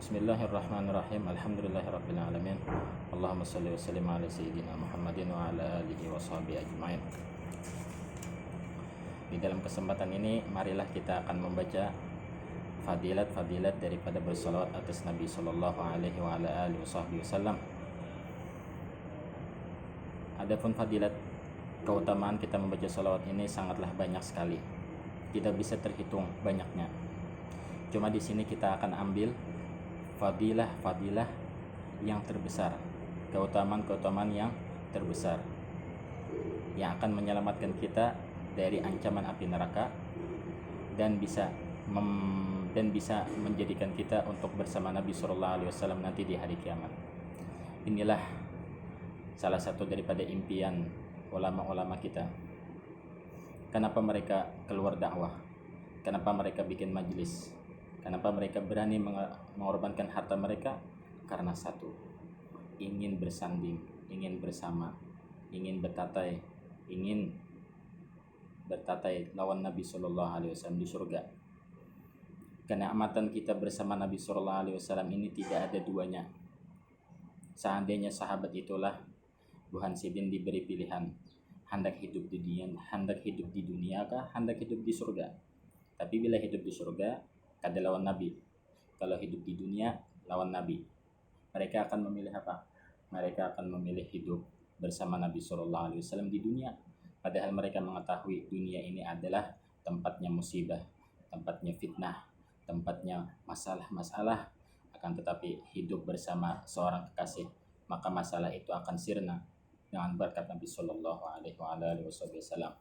Bismillahirrahmanirrahim. Alhamdulillahirabbil alamin. Allahumma shalli wa sallim ala sayyidina Muhammadin wa ala alihi wa sahbihi ajmain. Di dalam kesempatan ini marilah kita akan membaca fadilat-fadilat daripada bersalawat atas Nabi sallallahu alaihi wa ala alihi wasallam. Adapun fadilat keutamaan kita membaca salawat ini sangatlah banyak sekali. Tidak bisa terhitung banyaknya. Cuma di sini kita akan ambil fadilah-fadilah yang terbesar, keutamaan-keutamaan yang terbesar yang akan menyelamatkan kita dari ancaman api neraka dan bisa menjadikan kita untuk bersama Nabi Sallallahu Alaihi Wasallam nanti di hari kiamat. Inilah salah satu daripada impian ulama-ulama kita. Kenapa mereka keluar dakwah? Kenapa mereka bikin majelis? Kenapa mereka berani mengorbankan harta mereka? Karena satu, ingin bersanding, ingin bersama, ingin bertatai lawan Nabi Sallallahu Alaihi Wasallam di surga. Kenikmatan kita bersama Nabi Sallallahu Alaihi Wasallam ini tidak ada duanya. Seandainya sahabat itulah Buhan Sidin diberi pilihan, hendak hidup di dunia kah, hendak hidup di surga. Tapi bila hidup di surga, kada lawan Nabi. Kalau hidup di dunia, lawan Nabi. Mereka akan memilih apa? Mereka akan memilih hidup bersama Nabi Sallallahu Alaihi Wasallam di dunia. Padahal mereka mengetahui dunia ini adalah tempatnya musibah, tempatnya fitnah, tempatnya masalah-masalah. Akan tetapi hidup bersama seorang kekasih, maka masalah itu akan sirna dengan berkat Nabi Sallallahu Alaihi Wasallam.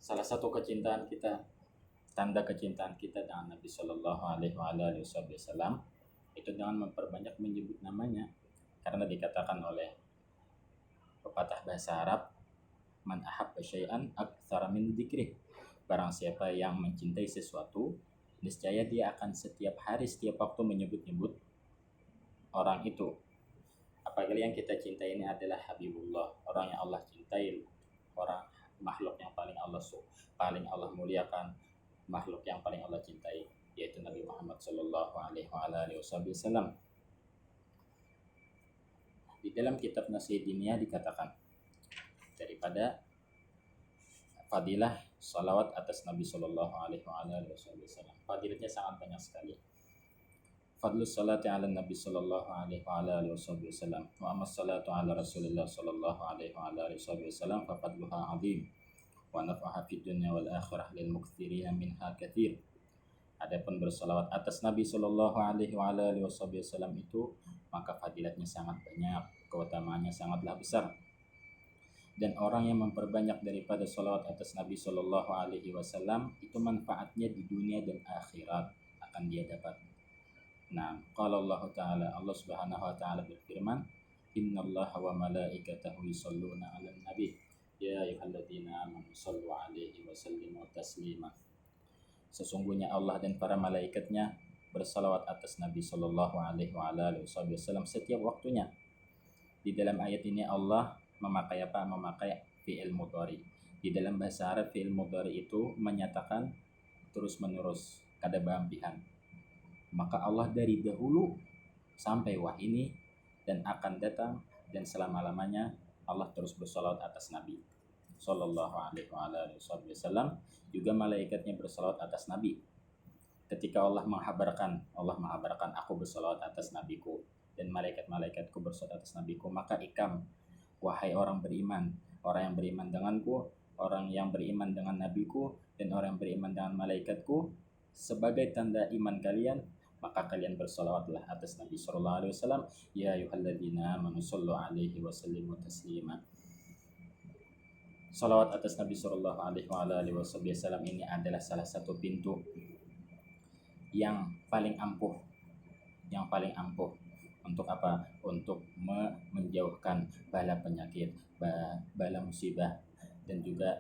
Salah satu kecintaan kita, tanda kecintaan kita dengan Nabi Sallallahu Alaihi Wasallam itu dengan memperbanyak menyebut namanya, karena dikatakan oleh pepatah bahasa Arab, man ahabba syai'an aktsara min dzikrih. Barang siapa yang mencintai sesuatu, niscaya dia akan setiap hari, setiap waktu menyebut-nyebut orang itu. Apalagi yang kita cintai ini adalah Habibullah, orang yang Allah cintai, orang makhluk yang paling Allah muliakan, makhluk yang paling Allah cintai, yaitu Nabi Muhammad Sallallahu Alaihi Wasallam. Di dalam kitab Nasihat Diniyah dikatakan daripada fadilah salawat atas Nabi Sallallahu Alaihi Wasallam. Fadilahnya sangat banyak sekali. Fadlus salati ala Nabi Sallallahu Alaihi Wasallam wa amma salatu ala Rasulillah Sallallahu Alaihi Wasallam fa fadluha azim wa naf'aha fid dunya wal akhirah lil muktsirina minha katsir. Adapun bersalawat atas Nabi Sallallahu Alaihi Wasallam itu, maka fadilatnya sangat banyak, keutamaannya sangatlah besar. Dan orang yang memperbanyak daripada salawat atas Nabi Sallallahu Alaihi Wasallam itu manfaatnya di dunia dan akhirat akan dia dapat. Nah, qala Allah Ta'ala, Allah Subhanahu wa Ta'ala berfirman, innallaha wa malaikatahu yusholluna 'alan nabi ya ayyuhalladzina amanu shallu 'alaihi wa sallimu taslima. Sesungguhnya Allah dan para malaikatnya bersalawat atas Nabi Sallallahu Alaihi Wasallam setiap waktunya. Di dalam ayat ini Allah memakai apa? Memakai fi'il mudhari. Di dalam bahasa Arab fi'il mudhari itu menyatakan terus menerus, kada berhampihan. Maka Allah dari dahulu sampai wahyu ini dan akan datang dan selama-lamanya Allah terus bersalawat atas Nabi Sallallahu Alaihi Wasallam. Juga malaikatnya bersalawat atas Nabi. Ketika Allah menghabarkan aku bersalawat atas nabiku dan malaikat-malaikatku bersalawat atas nabiku, maka ikam, wahai orang beriman, orang yang beriman denganku, orang yang beriman dengan nabiku, dan orang yang beriman dengan malaikatku, sebagai tanda iman kalian, maka kalian bersalawatlah atas Nabi Sallallahu Alaihi Wasallam. Ya ayyuhalladzina amanu shallu 'alaihi wa sallimu taslima. Salawat atas Nabi Sallallahu Alaihi Wasallam ini adalah salah satu pintu yang paling ampuh untuk apa? Untuk menjauhkan bala penyakit, bala musibah, dan juga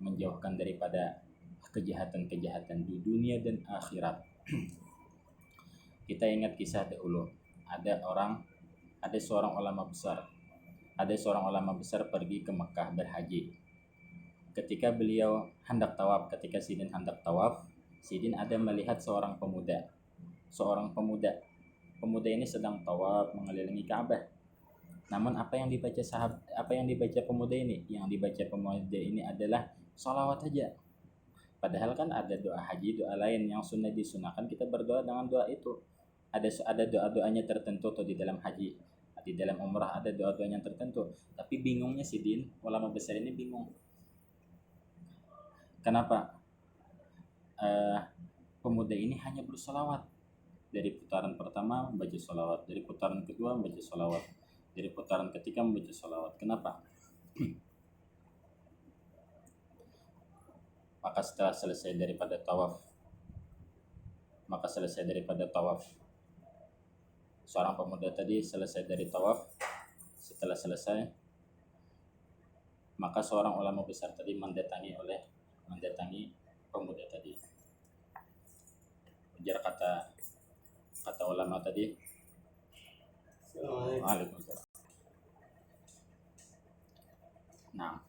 menjauhkan daripada kejahatan-kejahatan di dunia dan akhirat. Kita ingat kisah dahulu, ada seorang ulama besar pergi ke Mekah berhaji. Ketika beliau hendak tawaf, ketika Sidin hendak tawaf, Sidin ada melihat seorang pemuda seorang pemuda. Pemuda ini sedang tawaf mengelilingi Ka'bah. Namun apa yang dibaca pemuda ini? Yang dibaca pemuda ini adalah sholawat saja. Padahal kan ada doa haji, doa lain yang disunahkan kita berdoa dengan doa itu. Ada doa-doanya tertentu tuh di dalam haji, di dalam umrah ada doa-doanya tertentu. Tapi bingungnya si Din, ulama besar ini bingung. Kenapa? Pemuda ini hanya bersolawat. Dari putaran pertama membaca solawat, dari putaran kedua membaca solawat, dari putaran ketiga membaca solawat. Kenapa? Maka selesai daripada tawaf, seorang pemuda tadi selesai dari tawaf. Setelah selesai, maka seorang ulama besar tadi mendatangi pemuda tadi. Ujar kata ulama tadi, Waalaikumsalam. Nah,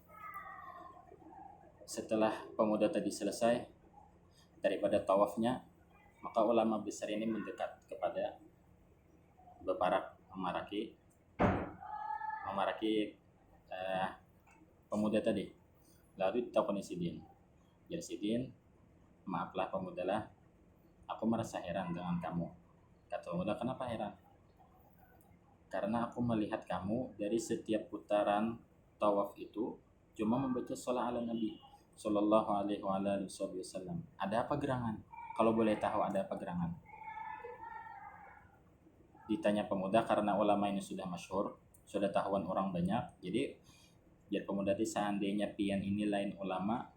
setelah pemuda tadi selesai daripada tawafnya, maka ulama besar ini mendekat kepada Bapak memaraki pemuda tadi. Lalu ditakoni Sidin, ya Sidin, maaflah pemudalah, aku merasa heran dengan kamu. Kata pemuda, kenapa heran? Karena aku melihat kamu dari setiap putaran tawaf itu cuma membaca sholawat ala Nabi Sallallahu Alaihi Wasallam. Ada apa gerangan? Kalau boleh tahu ada apa gerangan? Ditanya pemuda, karena ulama ini sudah masyhur, sudah tahuan orang banyak. Jadi biar pemuda itu seandainya pian ini lain ulama,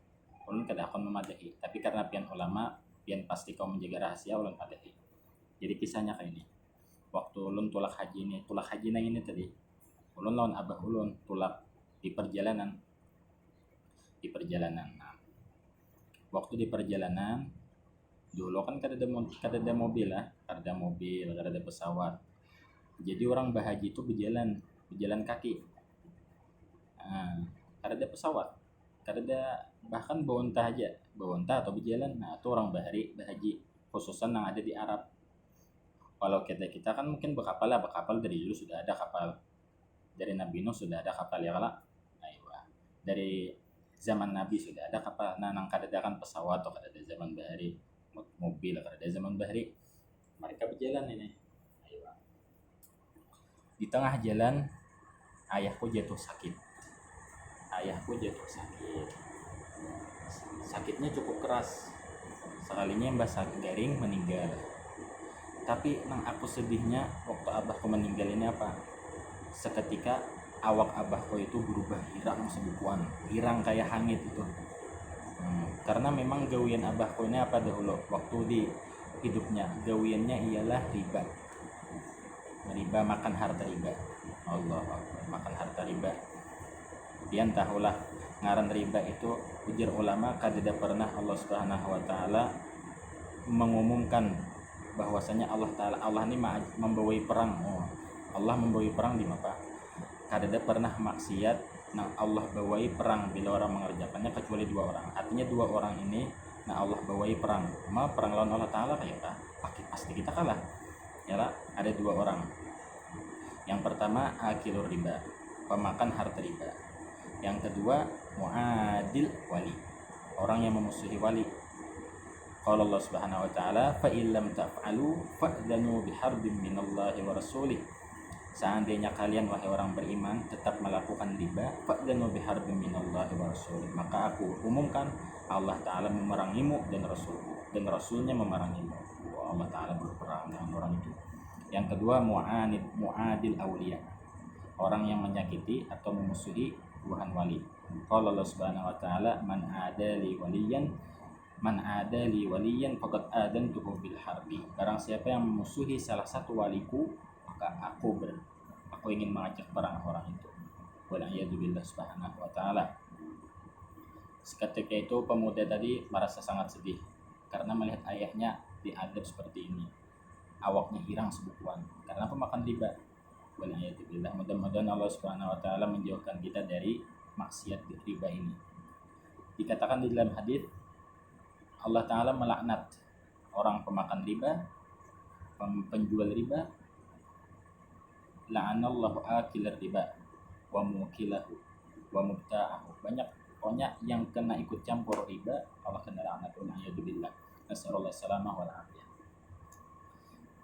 ulun kada akan memadahi. Tapi karena pian ulama, pian pasti kau menjaga rahasia, ulun madahi. Jadi kisahnya kayak ini. Waktu ulun tulak haji nang ini tadi, ulun lawan abah ulun tulak di perjalanan. Nah, waktu di perjalanan dulu kan kada ada mobil lah, kada ada pesawat. Jadi orang bahaji itu berjalan kaki. Kada ada pesawat, kada ada, bahkan bawa unta atau berjalan. Nah, itu orang bahaji khususan yang ada di Arab. Kalau kita kan mungkin berkapal dari dulu sudah ada kapal. Dari Nabi Nuh sudah ada kapal ya kala. Dari zaman Nabi sudah ada kapal. Nah, nang kada ada kan pesawat atau kada ada zaman bahari, mobil kada ada zaman bahari. Mereka berjalan ini. Di tengah jalan ayahku jatuh sakit. Sakitnya cukup keras. Sekalinya mbah sakit garing meninggal. Tapi nang aku sedihnya waktu abahku meninggal ini apa? Seketika awak abahku itu berubah hirang sebukuan, hirang kayak hangit itu. Karena memang gawian abahku ini apa dahulu waktu di hidupnya, gawiannya ialah riba, makan harta riba. Allah Akbar, makan harta riba. Pian tahulah ngaran riba itu, ujar ulama, kada pernah Allah Subhanahu wa taala mengumumkan bahwasanya Allah ini membawai perang. Allah membawai perang di mana? Kada pernah maksiat nang Allah bawai perang bila orang mengerjakannya kecuali dua orang. Artinya dua orang ini nah Allah bawai perang. Perang lawan Allah Taala kayak pasti kita kalah. Ya lah, ada dua orang. Yang pertama akilur riba, pemakan harta riba. Yang kedua muadil wali, orang yang memusuhi wali. Qala Allah Subhanahu wa taala, fa illam taf'alu fa'danu biharbin minallahi wa rasulih. Seandainya kalian wahai orang beriman tetap melakukan riba, fa'danu biharbin minallahi wa rasulih, maka aku umumkan Allah taala memerangimu dan rasulnya memerangimu. Allah taala berperang dengan orang itu. Yang kedua muadil auliya, orang yang menyakiti atau memusuhi Tuhan wali. Qala Allah Subhanahu wa taala, man adali waliyan faqad adantuhu bil harbi. Barang siapa yang memusuhi salah satu waliku, maka aku ingin mengajak perang orang itu. Wala'iyadzubillah subhanahu wa ta'ala. Seketika itu pemuda tadi merasa sangat sedih karena melihat ayahnya diadab seperti ini. Awaknya hirang sebukuan karena pemakan riba. Wala'iyadzubillah. Mudah-mudahan Allah Subhanahu wa ta'ala menjauhkan kita dari maksiat riba ini. Dikatakan di dalam hadis, Allah Ta'ala melaknat orang pemakan riba penjual riba, la'anallahu akilar riba wa mukilahu wa mubta'ahu. Banyak pokoknya yang kena ikut campur riba Allah kena laknat, na'udzubillah, nasallallahu salamah wal afiyah.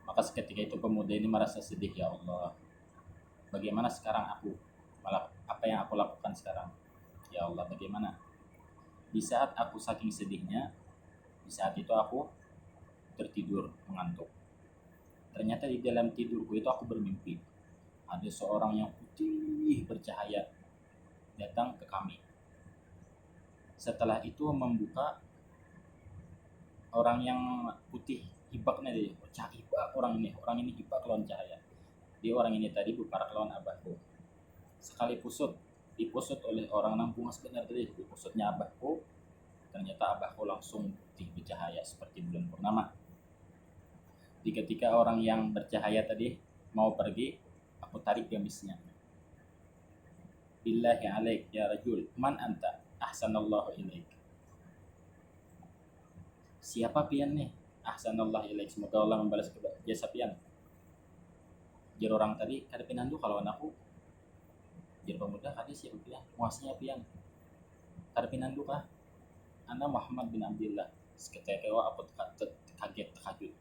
Maka seketika itu pemuda ini merasa sedih, ya Allah, bagaimana sekarang aku, apa yang aku lakukan sekarang, ya Allah, bagaimana. Di saat aku saking sedihnya, di saat itu aku tertidur mengantuk. Ternyata di dalam tidurku itu aku bermimpi ada seorang yang putih bercahaya datang ke kami. Setelah itu membuka orang yang putih, hibaknya dia, hibak orang ini hibak lawan cahaya. Dia orang ini tadi buparak lawan abahku. Sekali dipusut oleh orang nampung sebenarnya tadi, dipusutnya abahku. Ternyata abahku langsung putih bercahaya seperti bulan purnama. Di ketika orang yang bercahaya tadi mau pergi, aku tarik gamisnya. Billahi alaik ya rajul, man anta? Ahsanallahu ilaik. Siapa pian nih? Ahsanallahu ilaik, semoga Allah membalas jasa pian. Jar orang tadi kada pinandu kalau aku. Jar pemuda kada siapa pian? Muasnya pian. Kada pinandu kah? Ana Muhammad bin Abdullah. Seketika aku kaget terkejut.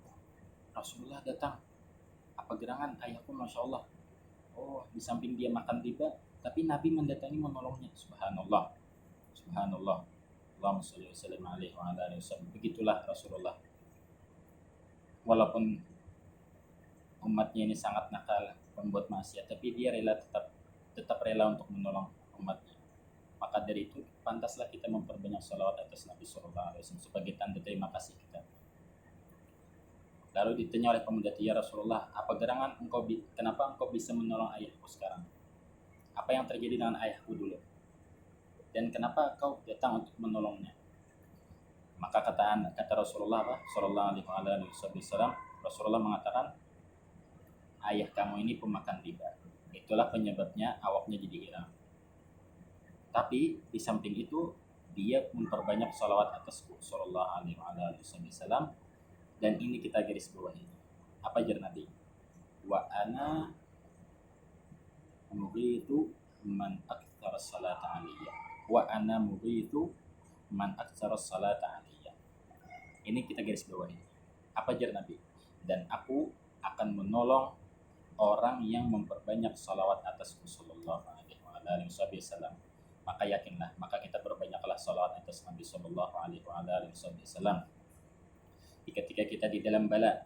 Rasulullah datang. Apa gerangan ayahku, masya Allah. Oh, di samping dia makan riba, tapi Nabi mendatangi menolongnya. Subhanallah, subhanallah. Allahumma sholli wa sallim alaihi wa ala alihi wasallam. Begitulah Rasulullah. Walaupun umatnya ini sangat nakal, membuat maksiat, tapi dia tetap rela untuk menolong umatnya. Maka dari itu pantaslah kita memperbanyak salawat atas Nabi Sallallahu Alaihi Wasallam sebagai tanda terima kasih kita. Lalu ditanya oleh pemuda itu, ya Rasulullah, apa gerangan kenapa engkau bisa menolong ayahku sekarang? Apa yang terjadi dengan ayahku dulu? Dan kenapa kau datang untuk menolongnya? Maka kata Rasulullah Sallallahu Alaihi Wasallam, Rasulullah mengatakan, ayah kamu ini pemakan riba. Itulah penyebabnya awaknya jadi hilang. Tapi di samping itu dia memperbanyak salawat atasku Sallallahu Alaihi Wasallam. Dan ini kita garis bawahi. Apa jar Nabi? Wa ana mughitu man aktsara salata aliyya. Wa ana mughitu man aktsara salata aliyya. Ini kita garis bawahi. Apa jar Nabi? Dan aku akan menolong orang yang memperbanyak salawat atasku sallallahu alaihi wasallam. Maka yakinlah, maka kita perbanyaklah salawat atas Nabi sallallahu alaihi wasallam. Ketika kita di dalam bala,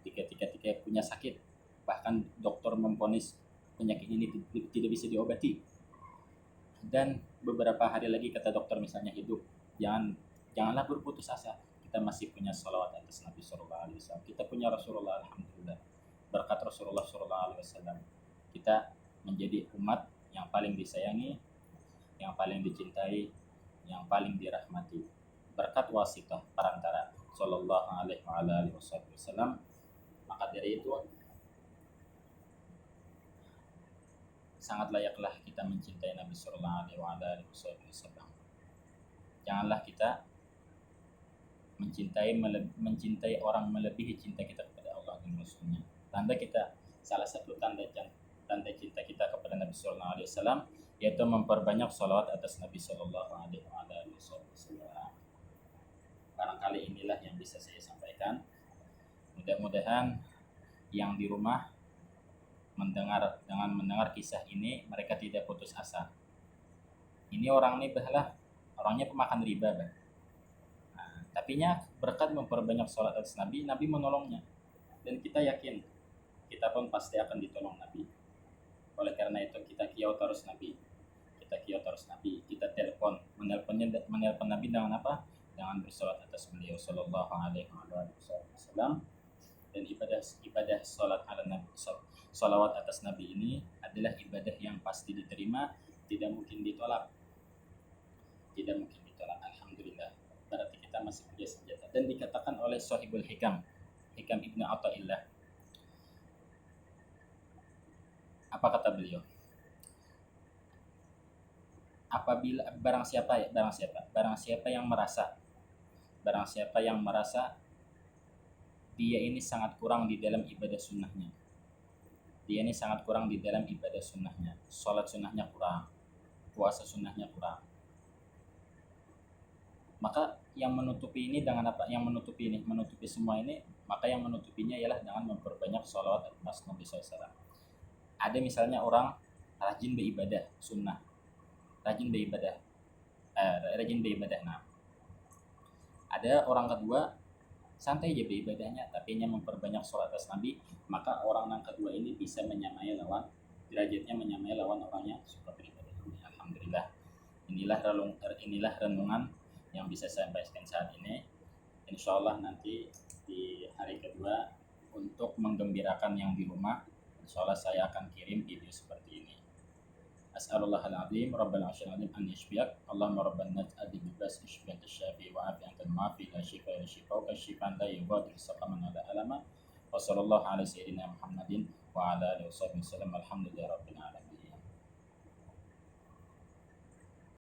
ketika punya sakit, bahkan dokter memvonis penyakit ini tidak bisa diobati, dan beberapa hari lagi kata dokter misalnya hidup, janganlah berputus asa. Kita masih punya salawat atas Nabi Sallallahu Alaihi Wasallam. Kita punya Rasulullah, alhamdulillah. Berkat Rasulullah Sallallahu Alaihi Wasallam, kita menjadi umat yang paling disayangi, yang paling dicintai, yang paling dirahmati. Berkat wasitah perantara Sallallahu Alaihi Wasallam. Maka dari itu sangat layaklah kita mencintai Nabi Sallallahu Alaihi Wasallam. Janganlah kita mencintai orang melebihi cinta kita kepada Allah dan Rasulnya. Salah satu tanda cinta kita kepada Nabi Sallallahu Alaihi Wasallam yaitu memperbanyak salawat atas Nabi Sallallahu Alaihi Wasallam. Barangkali inilah yang bisa saya sampaikan. Mudah-mudahan yang di rumah mendengar kisah ini mereka tidak putus asa. Ini orang ini orangnya pemakan riba, bah. Nah, tapinya berkat memperbanyak salat atas Nabi menolongnya. Dan kita yakin kita pun pasti akan ditolong Nabi. Oleh karena itu kita kiau terus Nabi. Kita menelpon Nabi dengan apa? Dengan bersolat atas beliau Sallallahu Alaihi Wasallam. Dan ibadah salat ala Nabi, salawat atas Nabi ini adalah ibadah yang pasti diterima, tidak mungkin ditolak. Alhamdulillah, berarti kita masih punya senjata. Dan dikatakan oleh Sahibul Hikam Ibnu Athaillah, apa kata beliau? Apabila barang siapa yang merasa dia ini sangat kurang di dalam ibadah sunnahnya. Dia ini sangat kurang di dalam ibadah sunnahnya. Sholat sunnahnya kurang, puasa sunnahnya kurang. Maka yang menutupi ini dengan apa? Yang menutupi ini, menutupi semua ini, maka yang menutupinya ialah dengan memperbanyak sholawat atas Nabi SAW. Ada misalnya orang rajin beribadah sunnah, rajin beribadah, Nah, ada orang kedua santai aja beribadahnya, tapi hanya memperbanyak sholat atas Nabi, maka orang yang kedua ini bisa menyamai lawan, derajatnya menyamai lawan orang yang suka beribadah. Alhamdulillah. Inilah renungan yang bisa saya sampaikan saat ini. Insya Allah nanti di hari kedua untuk menggembirakan yang di rumah, insya Allah saya akan kirim video seperti ini. As'alullahal azim rabbal arsyil azim an yashfiyak. Allahumma rabban nas adi bibas ishfiyan tasyafi wa afi antal maafi la shifa illa shifauka shifan la yughadiru saqaman wala alama. Wa sallallahu ala sayyidina Muhammadin wa ala alihi wasallam. Alhamdulillahi rabbil alamin.